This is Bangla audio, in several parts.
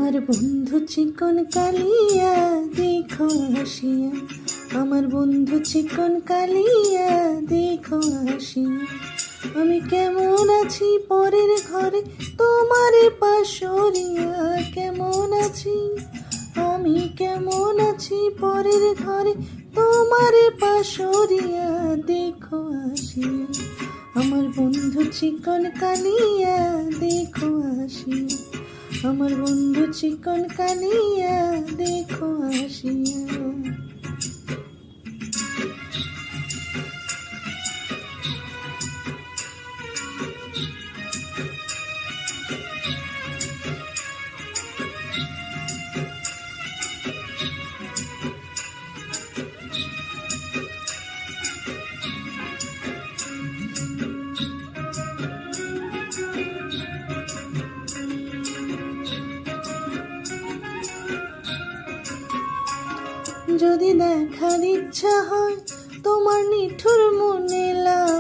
আমার বন্ধু চিকন কালিয়া দেখো হাসিয়া, আমার বন্ধু চিকন কালিয়া দেখো হাসিয়া। আমি কেমন আছি পরের ঘরে তোমারে পাশরিয়া, কেমন আছি আমি কেমন আছি পরের ঘরে তোমারে পাশরিয়া দেখো হাসিয়া। আমার বন্ধু চিকন কালিয়া দেখো হাসিয়া, আমার বন্ধু চিকন কালিয়া দেখো হাসিয়া। যদি দেখার ইচ্ছা হয় তোমার নিঠুর মনে লাও,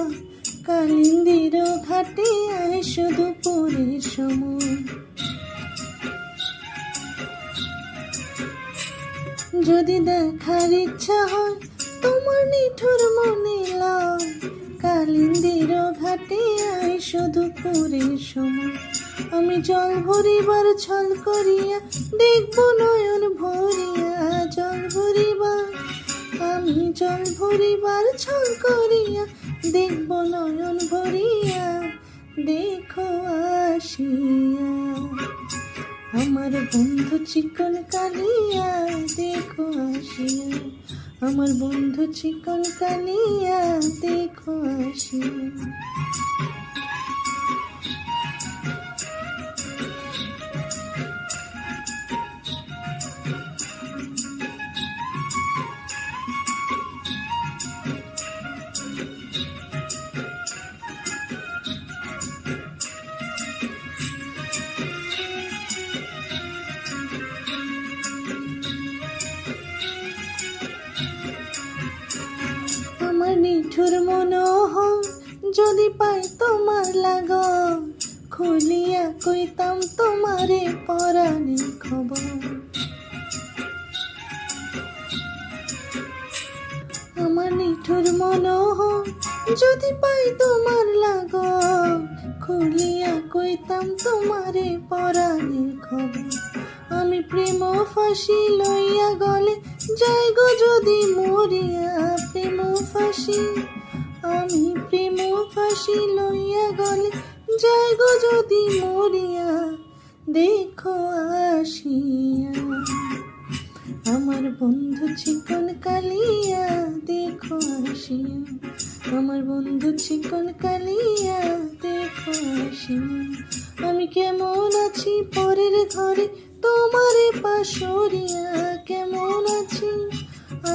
কালিন্দির ঘাটে আয় শুধু পুরীর সময়। যদি দেখার ইচ্ছা হয় তোমার নিঠুর মনে লাও, কালিন্দির ঘাটে আয় শুধু পুরীর সময়। আমি জল ভরিবার ছল করিয়া দেখবো নয়ন ভরিয়া, জল ভরিবার আমি জল ভরিবার ছল করিয়া দেখবো নয়ন ভরিয়া দেখো আসিয়া। আমার বন্ধু চিকন কালিয়া দেখো আসিয়া, আমার বন্ধু চিকন কালিয়া দেখো আসিয়া। আমার নিঠুর মনোহর যদি পাই তোমার লাগন, খুলিয়া কইতাম তোমারে পরাণের খবর। আমার নিঠুর মনোহর যদি পাই তোমার লাগন, খুলিয়া কইতাম তোমারে পরাণের খবর। আমি প্রেম ফাঁসি লইয়া গলে যাই গো যদি মরিয়া, প্রেম ফাঁসি আমি প্রেম ফাঁসি লইয়া গলে যাই গো যদি মরিয়া দেখো আসিয়া। আমার বন্ধু চিকন কালিয়া দেখো আসিয়া, আমার বন্ধু চিকন কালিয়া দেখো আসিয়া। আমি কেমন আছি পরের ঘরে তোমারে পাশরিয়া, কেমন আছি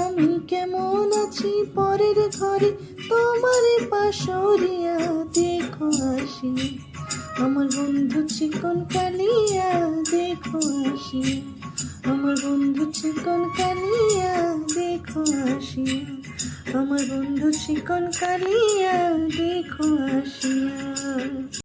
আমি কেমন আছি পরের ঘরে তোমারে পাশরিয়া দেখো আসিয়া। আমার বন্ধু চিকন কালিয়া দেখো আসিয়া, আমার বন্ধু চিকন কালিয়া দেখো আসিয়া, আমার বন্ধু চিকন কালিয়া দেখো আসিয়া।